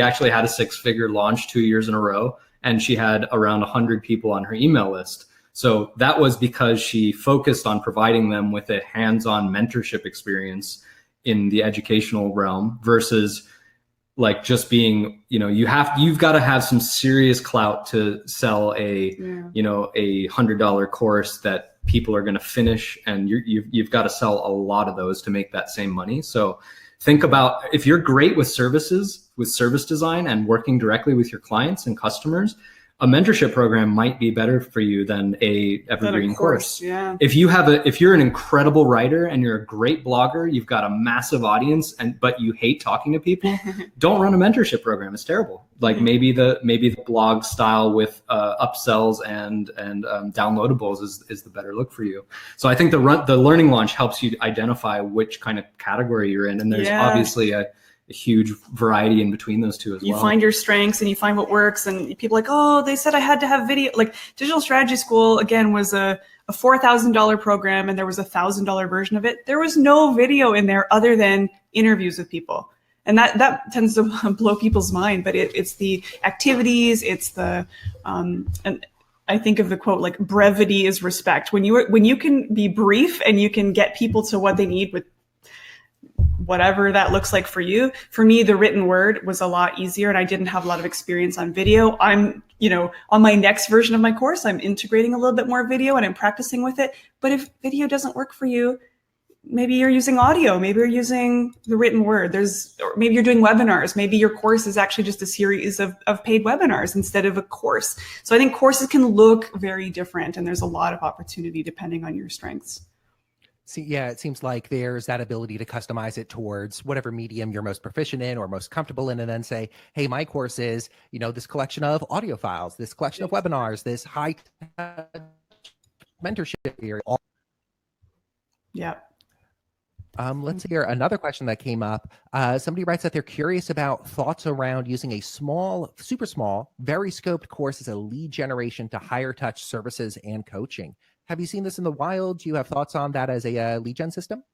actually had a 6-figure launch 2 years in a row, and she had around 100 people on her email list. So that was because she focused on providing them with a hands-on mentorship experience in the educational realm versus like just being, you've got to have some serious clout to sell a $100 course that people are going to finish. And you've got to sell a lot of those to make that same money. So think about, if you're great with services, with service design and working directly with your clients and customers, a mentorship program might be better for you than a evergreen course. Yeah. If you're an incredible writer and you're a great blogger, you've got a massive audience, but you hate talking to people, don't run a mentorship program. It's terrible. Like maybe the blog style with upsells and downloadables is the better look for you. So I think the learning launch helps you identify which kind of category you're in, and there's obviously a huge variety in between those two as well. You find your strengths and you find what works, and people are like, oh, they said I had to have video. Like Digital Strategy School, again, was a $4,000 program, and there was a $1,000 version of it. There was no video in there other than interviews with people. And that tends to blow people's mind, but it's the activities, it's the, and I think of the quote, like, brevity is respect. When you can be brief and you can get people to what they need with whatever that looks like for you. For me, the written word was a lot easier, and I didn't have a lot of experience on video. I'm, on my next version of my course, I'm integrating a little bit more video and I'm practicing with it. But if video doesn't work for you, maybe you're using audio, maybe you're using the written word. Or maybe you're doing webinars. Maybe your course is actually just a series of paid webinars instead of a course. So I think courses can look very different, and there's a lot of opportunity depending on your strengths. See, yeah, it seems like there's that ability to customize it towards whatever medium you're most proficient in or most comfortable in, and then say, hey, my course is, this collection of audio files, this collection of webinars, this high mentorship area. Yeah. Let's hear another question that came up. Somebody writes that they're curious about thoughts around using a super small, very scoped course as a lead generation to higher touch services and coaching. Have you seen this in the wild? Do you have thoughts on that as a lead gen system?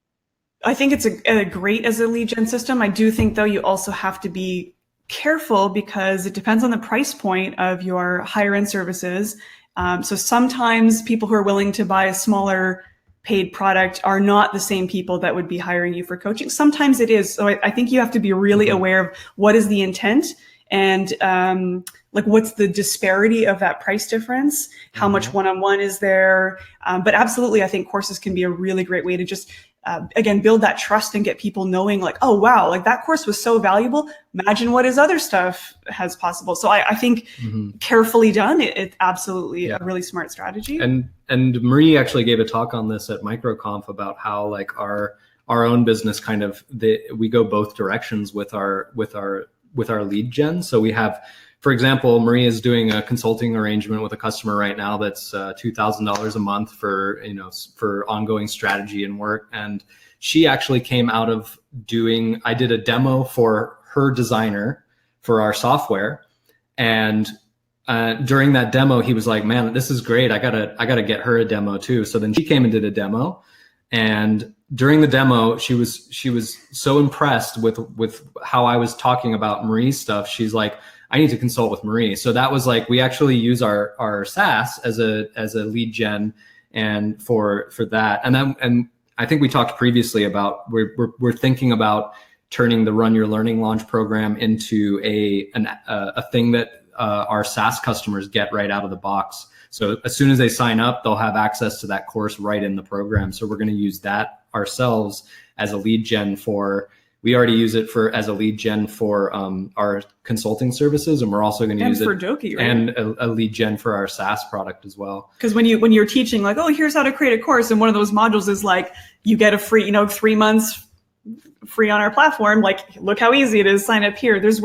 I think it's a great as a lead gen system. I do think, though, you also have to be careful because it depends on the price point of your higher end services. So sometimes people who are willing to buy a smaller paid product are not the same people that would be hiring you for coaching. Sometimes it is. So I think you have to be really aware of what is the intent and like what's the disparity of that price difference, how much one-on-one is there. But absolutely, I think courses can be a really great way to just, again, build that trust and get people knowing like, oh, wow, like that course was so valuable. Imagine what his other stuff has possible. So I think carefully done, it's absolutely a really smart strategy. And Marie actually gave a talk on this at MicroConf about how like our own business kind of, we go both directions with our lead gen. So we have, for example, Marie is doing a consulting arrangement with a customer right now that's $2,000 a month for ongoing strategy and work. And she actually came out of I did a demo for her designer for our software. And during that demo, he was like, man, this is great. I gotta get her a demo too. So then she came and did a demo. And during the demo, she was so impressed with how I was talking about Marie's stuff. She's like, I need to consult with Marie. So that was like, we actually use our SaaS as a lead gen and for that. And I think we talked previously about we're thinking about turning the Run Your Learning Launch program into a thing that our SaaS customers get right out of the box. So as soon as they sign up, they'll have access to that course right in the program. So we're going to use that ourselves as a lead gen for we already use it for as a lead gen for our consulting services, and we're also going to use for it Doki, right? and a lead gen for our SaaS product as well. Because when you're teaching like, oh, here's how to create a course, and one of those modules is like, you get a free 3 months free on our platform. Like, look how easy it is. Sign up here. There's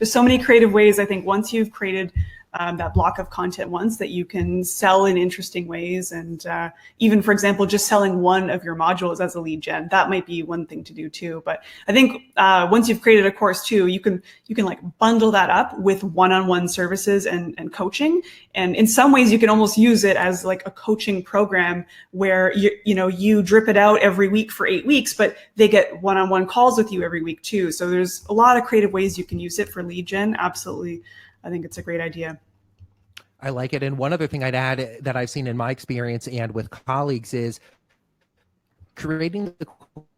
so many creative ways. I think once you've created that block of content once, that you can sell in interesting ways. And even, for example, just selling one of your modules as a lead gen, that might be one thing to do too. But I think once you've created a course too, you can like bundle that up with one-on-one services and coaching. And in some ways, you can almost use it as like a coaching program where you drip it out every week for 8 weeks, but they get one-on-one calls with you every week too. So there's a lot of creative ways you can use it for lead gen. Absolutely. I think it's a great idea. I like it. And one other thing I'd add that I've seen in my experience and with colleagues is creating the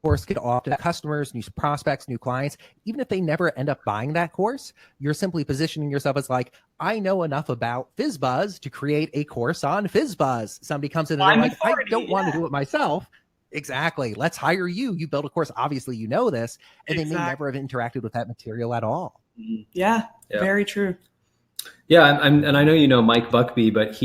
course can often customers, new prospects, new clients, even if they never end up buying that course, you're simply positioning yourself as like, I know enough about FizzBuzz to create a course on FizzBuzz. Somebody comes in and they're like, I don't want to do it myself. Exactly. Let's hire you. You build a course. Obviously, you know this, and they may never have interacted with that material at all. Yeah. Very true. Yeah, and I know you know Mike Buckby, but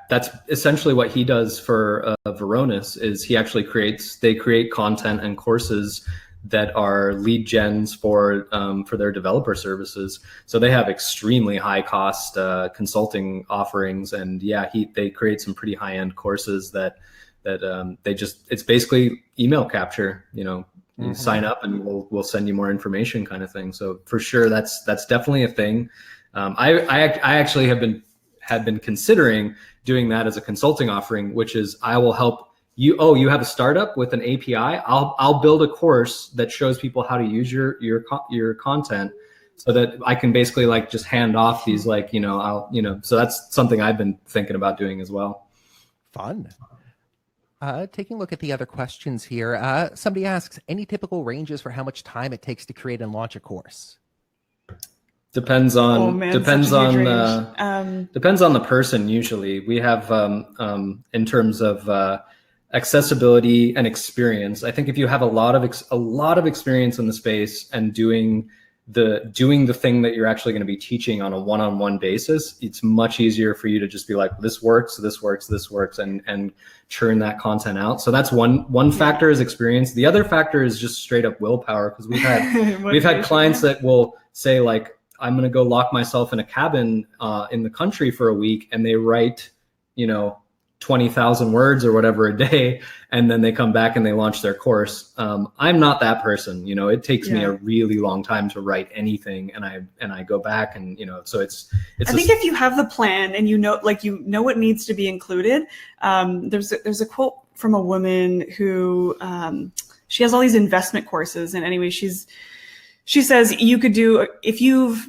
that's essentially what he does for Varonis is he actually create content and courses that are lead gens for their developer services. So they have extremely high cost consulting offerings, and they create some pretty high end courses that it's basically email capture. You sign up and we'll send you more information, kind of thing. So for sure, that's definitely a thing. I actually have been considering doing that as a consulting offering, which is I will help you. Oh, you have a startup with an API. I'll build a course that shows people how to use your content, so that I can basically like just hand off these so that's something I've been thinking about doing as well. Fun. Taking a look at the other questions here. Somebody asks, any typical ranges for how much time it takes to create and launch a course? Depends on the person. Usually we have in terms of accessibility and experience. I think if you have a lot of experience in the space and doing the thing that you're actually going to be teaching on a one-on-one basis, it's much easier for you to just be like, this works, and churn that content out. So that's one factor is experience. The other factor is just straight up willpower, because we've had clients that will say like, I'm going to go lock myself in a cabin in the country for a week, and they write 20,000 words or whatever a day, and then they come back and they launch their course. I'm not that person. It takes me a really long time to write anything, and I go back and so it's. I think if you have the plan and you know what needs to be included. There's a quote from a woman who she has all these investment courses, and anyway, she says you could do if you're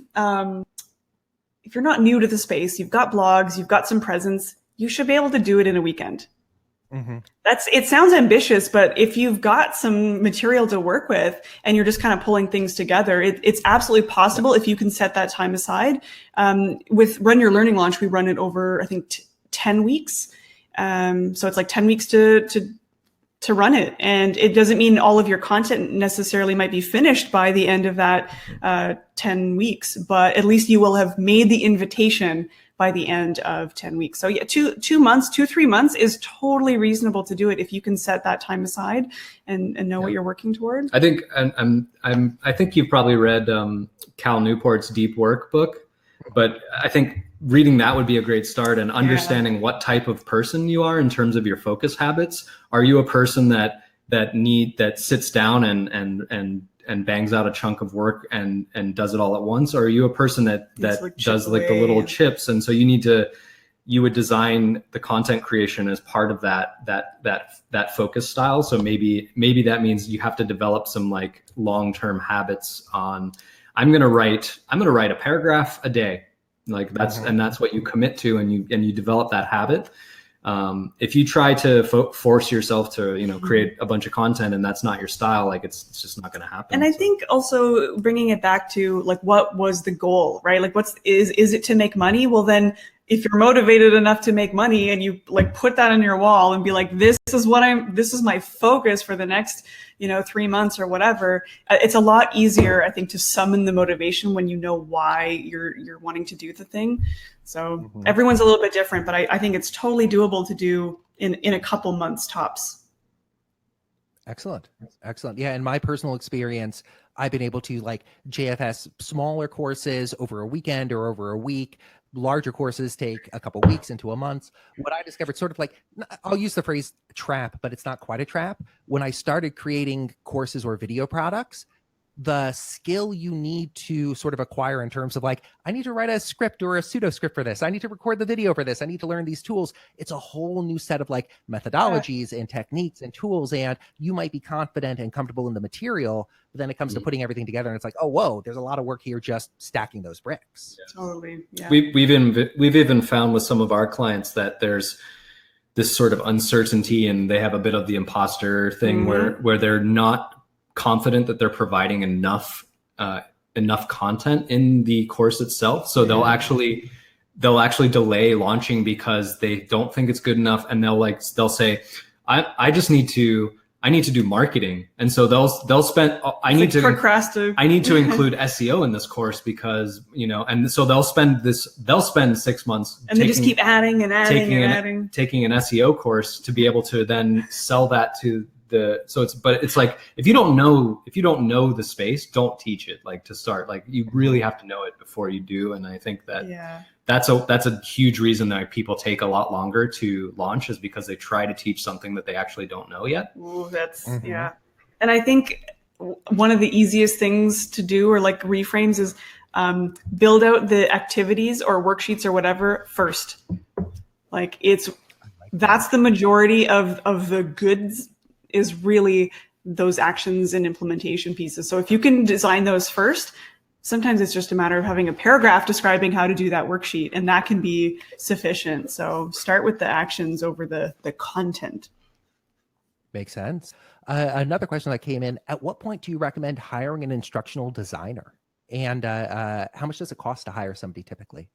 not new to the space, you've got blogs, you've got some presence, you should be able to do it in a weekend. Mm-hmm. It sounds ambitious, but if you've got some material to work with and you're just kind of pulling things together, it's absolutely possible if you can set that time aside. With Run Your Learning Launch, we run it over, I think, 10 weeks. So it's like 10 weeks to run it. And it doesn't mean all of your content necessarily might be finished by the end of that 10 weeks, but at least you will have made the invitation by the end of 10 weeks. So 3 months is totally reasonable to do it if you can set that time aside and know what you're working toward. I think I think you've probably read Cal Newport's Deep Work book, but I think reading that would be a great start, and understanding what type of person you are in terms of your focus habits. Are you a person that sits down and bangs out a chunk of work and does it all at once? Or are you a person that does like the little chips? And so you would design the content creation as part of that focus style. So maybe that means you have to develop some like long-term habits on, I'm going to write a paragraph a day. Like that's what you commit to, and you develop that habit. If you try to force yourself to, create a bunch of content and that's not your style, like it's just not going to happen. And I think also bringing it back to like, what was the goal, right? Like is it to make money? Well, then if you're motivated enough to make money and you like put that on your wall and be like, this is my focus for the next, 3 months or whatever, it's a lot easier, I think, to summon the motivation when you know why you're wanting to do the thing. So everyone's a little bit different, but I think it's totally doable to do in a couple months tops. Excellent. Yeah, in my personal experience, I've been able to like JFS smaller courses over a weekend or over a week. Larger courses take a couple weeks into a month. What I discovered, sort of like, I'll use the phrase trap, but it's not quite a trap. When I started creating courses or video products, the skill you need to sort of acquire in terms of like, I need to write a script or a pseudo script for this. I need to record the video for this. I need to learn these tools. It's a whole new set of like methodologies and techniques and tools. And you might be confident and comfortable in the material, but then it comes to putting everything together and it's like, oh, whoa, there's a lot of work here just stacking those bricks. Yeah. Totally. Yeah. We've even found with some of our clients that there's this sort of uncertainty and they have a bit of the imposter thing where they're not confident that they're providing enough content in the course itself. So they'll actually delay launching because they don't think it's good enough. And they'll say, I need to do marketing. And so they'll spend, I need to include SEO in this course because, and so they'll spend 6 months and they just keep adding and adding, taking an SEO course to be able to then sell that to it's like, if you don't know the space, don't teach it. Like to start, like you really have to know it before you do. And I think that that's a huge reason that people take a lot longer to launch is because they try to teach something that they actually don't know yet. Ooh, that's yeah. And I think one of the easiest things to do or like reframes is build out the activities or worksheets or whatever first. Like that's the majority of the goods is really those actions and implementation pieces. So if you can design those first, sometimes it's just a matter of having a paragraph describing how to do that worksheet, and that can be sufficient. So start with the actions over the content. Makes sense. Another question that came in, at what point do you recommend hiring an instructional designer? And how much does it cost to hire somebody typically?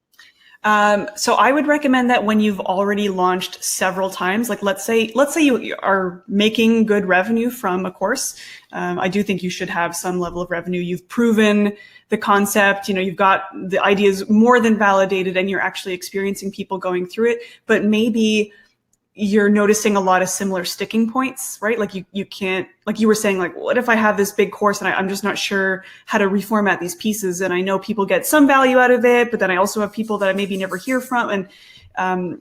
So I would recommend that when you've already launched several times, like let's say you are making good revenue from a course. I do think you should have some level of revenue. You've proven the concept, you've got the ideas more than validated and you're actually experiencing people going through it, but maybe you're noticing a lot of similar sticking points, right? Like you can't, like you were saying, like, what if I have this big course and I'm just not sure how to reformat these pieces? And I know people get some value out of it, but then I also have people that I maybe never hear from. And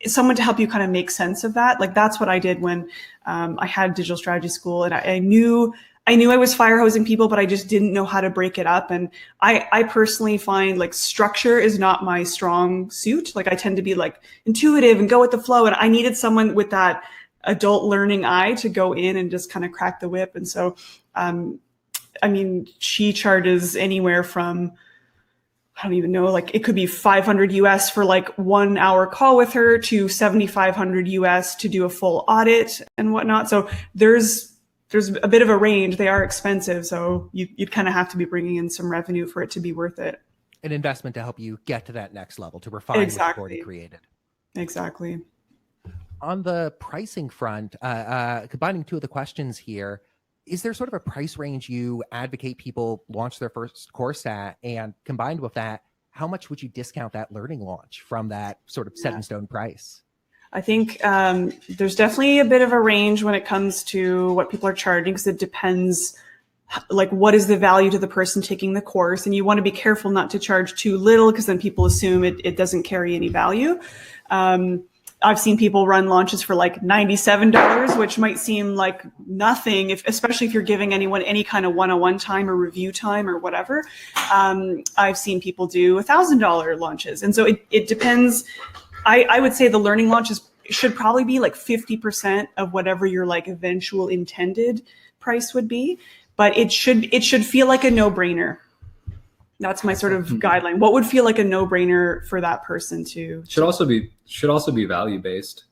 someone to help you kind of make sense of that. Like that's what I did when I had digital strategy school, and I knew I was fire hosing people, but I just didn't know how to break it up. And I personally find like structure is not my strong suit. Like I tend to be like intuitive and go with the flow. And I needed someone with that adult learning eye to go in and just kind of crack the whip. And so, she charges anywhere from, I don't even know, like it could be $500 US for like 1 hour call with her to $7,500 US to do a full audit and whatnot. So there's a bit of a range. They are expensive. So you'd kind of have to be bringing in some revenue for it to be worth it. An investment to help you get to that next level, to refine what you've already created. Exactly. On the pricing front, combining two of the questions here, is there sort of a price range you advocate people launch their first course at? And combined with that, how much would you discount that learning launch from that sort of set in stone price? I think there's definitely a bit of a range when it comes to what people are charging, because it depends, like what is the value to the person taking the course, and you want to be careful not to charge too little because then people assume it doesn't carry any value. I've seen people run launches for like $97, which might seem like nothing, especially if you're giving anyone any kind of one-on-one time or review time or whatever. I've seen people do $1,000 launches, and so it depends. I would say the learning launches should probably be like 50% of whatever your like eventual intended price would be, but it should feel like a no-brainer. That's my sort of guideline. What would feel like a no-brainer for that person to? Should also be value based.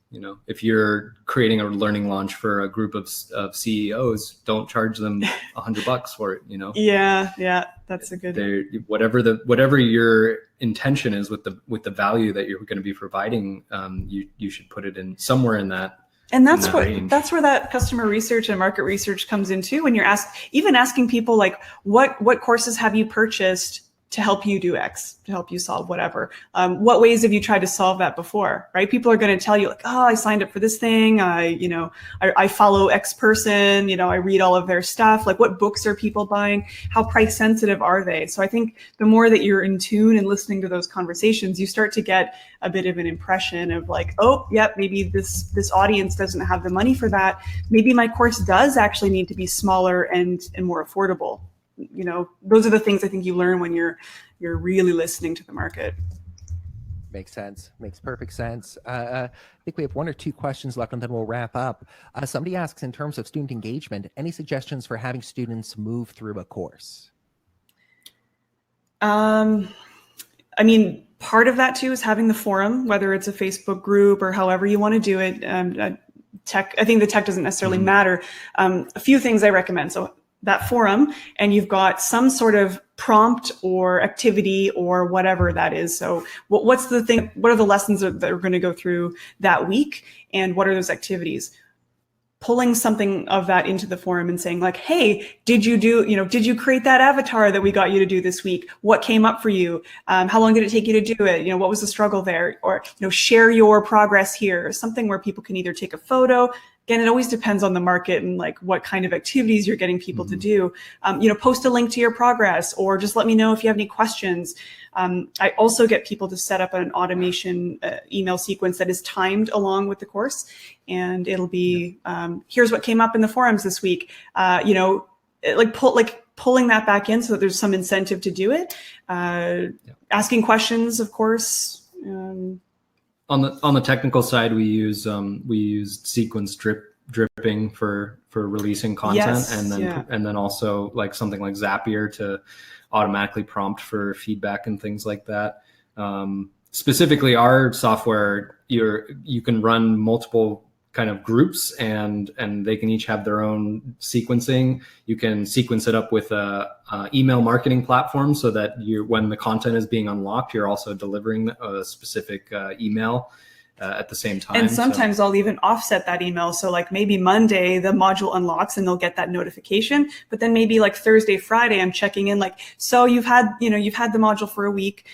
if you're creating a learning launch for a group of CEOs, don't charge them $100 for it. Yeah, that's a good. Whatever your intention is with the value that you're going to be providing, you should put it in somewhere in that. And that's where that customer research and market research comes in too. When you're asking people like, what courses have you purchased to help you do X, to help you solve whatever? What ways have you tried to solve that before, right? People are going to tell you like, oh, I signed up for this thing. I follow X person, I read all of their stuff. Like, what books are people buying? How price sensitive are they? So I think the more that you're in tune and listening to those conversations, you start to get a bit of an impression of like, oh, yep, maybe this audience doesn't have the money for that. Maybe my course does actually need to be smaller and more affordable. Those are the things I think you learn when you're really listening to the market. Makes sense. Makes perfect sense. I think we have one or two questions left and then we'll wrap up. Somebody asks, in terms of student engagement, any suggestions for having students move through a course? Part of that too is having the forum, whether it's a Facebook group or however you want to do it. I think the tech doesn't necessarily matter. A few things I recommend. So that forum, and you've got some sort of prompt or activity or whatever that is. So what's the thing? What are the lessons that we're going to go through that week? And what are those activities? Pulling something of that into the forum and saying like, hey, did you create that avatar that we got you to do this week? What came up for you? How long did it take you to do it? What was the struggle there? Or, share your progress here. Something where people can either take a photo. Again, it always depends on the market and like what kind of activities you're getting people to do. Post a link to your progress, or just let me know if you have any questions. I also get people to set up an automation email sequence that is timed along with the course, and it'll be here's what came up in the forums this week. Pulling that back in so that there's some incentive to do it. Asking questions, of course. On the technical side, we use sequence dripping for releasing content, yes, and then also like something like Zapier to automatically prompt for feedback and things like that. Specifically, our software, you can run multiple kind of groups, and they can each have their own sequencing. You can sequence it up with a email marketing platform so that when the content is being unlocked, you're also delivering a specific email at the same time. And sometimes I'll even offset that email. So like maybe Monday, the module unlocks and they'll get that notification, but then maybe like Thursday, Friday, I'm checking in like, so you've had the module for a week.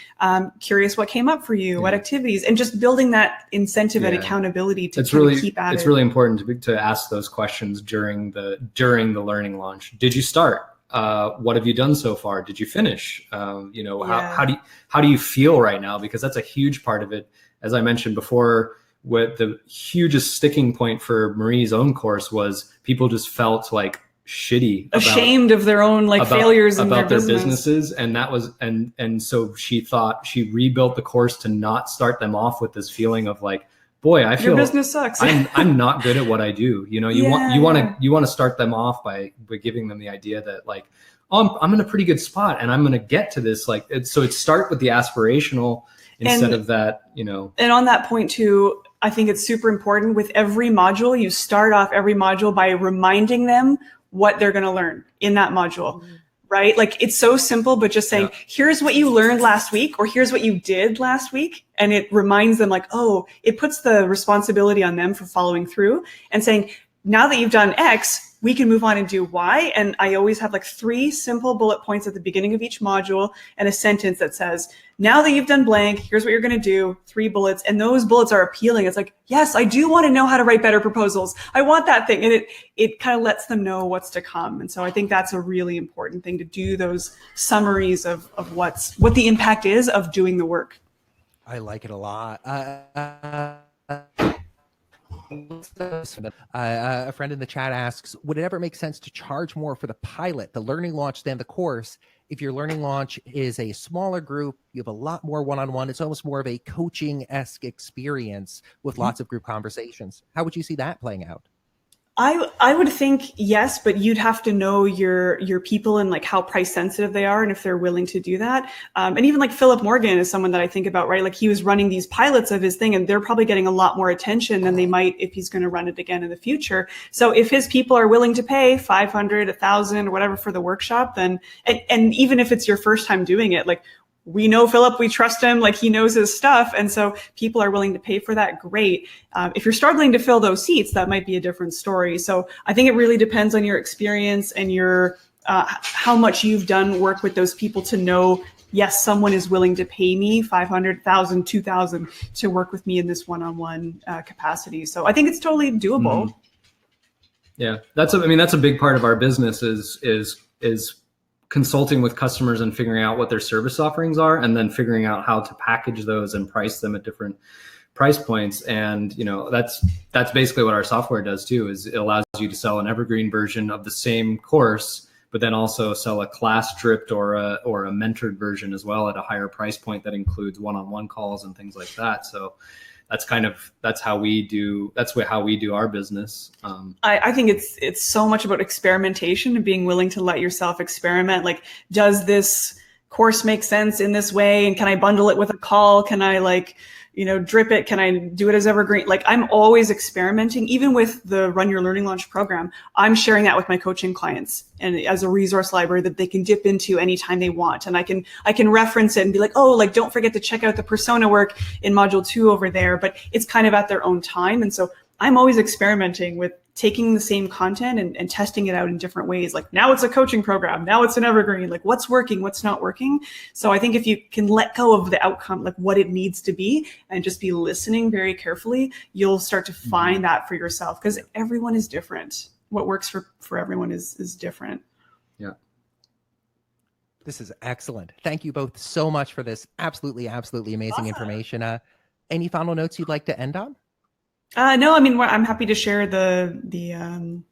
Curious what came up for you, what activities, and just building that incentive and accountability to keep at it. It's really important to ask those questions during the learning launch. Did you start? What have you done so far? Did you finish? How do you feel right now? Because that's a huge part of it. As I mentioned before, what the hugest sticking point for Marie's own course was people just felt like ashamed of their own failures in about their businesses. And that was, and so she rebuilt the course to not start them off with this feeling of like, boy, I feel your business sucks. I'm not good at what I do. You want to start them off by giving them the idea that like, oh, I'm in a pretty good spot and I'm going to get to this. So it start with the aspirational instead of that, And on that point too, I think it's super important with every module, you start off every module by reminding them what they're going to learn in that module. Right? Like it's so simple, but just saying, here's what you learned last week, or here's what you did last week. And it reminds them like, oh, it puts the responsibility on them for following through and saying, now that you've done X, we can move on and do Y. And I always have like 3 simple bullet points at the beginning of each module and a sentence that says, now that you've done blank, here's what you're going to do, 3 bullets. And those bullets are appealing. It's like, yes, I do want to know how to write better proposals. I want that thing. And it kind of lets them know what's to come. And so I think that's a really important thing, to do those summaries of what the impact is of doing the work. I like it a lot. A friend in the chat asks, would it ever make sense to charge more for the pilot, the learning launch, than the course? If your learning launch is a smaller group, you have a lot more one-on-one. It's almost more of a coaching-esque experience with lots of group conversations. How would you see that playing out? I would think yes, but you'd have to know your people and like how price sensitive they are and if they're willing to do that. And even like Philip Morgan is someone that I think about, right? Like he was running these pilots of his thing and they're probably getting a lot more attention than they might if he's going to run it again in the future. So if his people are willing to pay 500, 1,000 or whatever for the workshop, then, and even if it's your first time doing it, like we know Philip, we trust him, like he knows his stuff. And so people are willing to pay for that. Great. If you're struggling to fill those seats, that might be a different story. So I think it really depends on your experience and your, how much you've done work with those people to know, yes, someone is willing to pay me 500, 1,000, 2,000 to work with me in this one-on-one capacity. So I think it's totally doable. Mm-hmm. Yeah, that's a big part of our business is consulting with customers and figuring out what their service offerings are, and then figuring out how to package those and price them at different price points. And that's basically what our software does too. Is it allows you to sell an evergreen version of the same course, but then also sell a class stripped or a mentored version as well at a higher price point that includes one-on-one calls and things like that. So that's how we do our business. I think it's so much about experimentation and being willing to let yourself experiment. Like, does this course make sense in this way? And can I bundle it with a call? Can I drip it? Can I do it as evergreen? Like I'm always experimenting, even with the Run Your Learning Launch program. I'm sharing that with my coaching clients and as a resource library that they can dip into anytime they want. And I can reference it and be like, oh, like don't forget to check out the persona work in module 2 over there, but it's kind of at their own time. And so I'm always experimenting with taking the same content and testing it out in different ways. Like now it's a coaching program. Now it's an evergreen, like what's working, what's not working. So I think if you can let go of the outcome, like what it needs to be, and just be listening very carefully, you'll start to find that for yourself, because everyone is different. What works for everyone is different. Yeah. This is excellent. Thank you both so much for this absolutely amazing information. Any final notes you'd like to end on? No, I mean, I'm happy to share the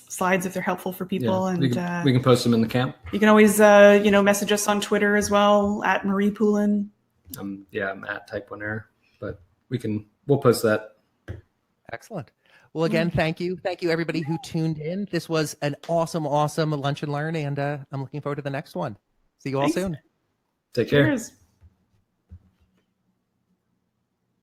slides if they're helpful for people. Yeah, and we can post them in the camp. You can always, message us on Twitter as well, at Marie Poulin. Yeah, I'm at Type 1 Error, but we'll post that. Excellent. Well, again, thank you. Thank you, everybody who tuned in. This was an awesome Lunch and Learn, and I'm looking forward to the next one. See you all soon. Take care. Cheers.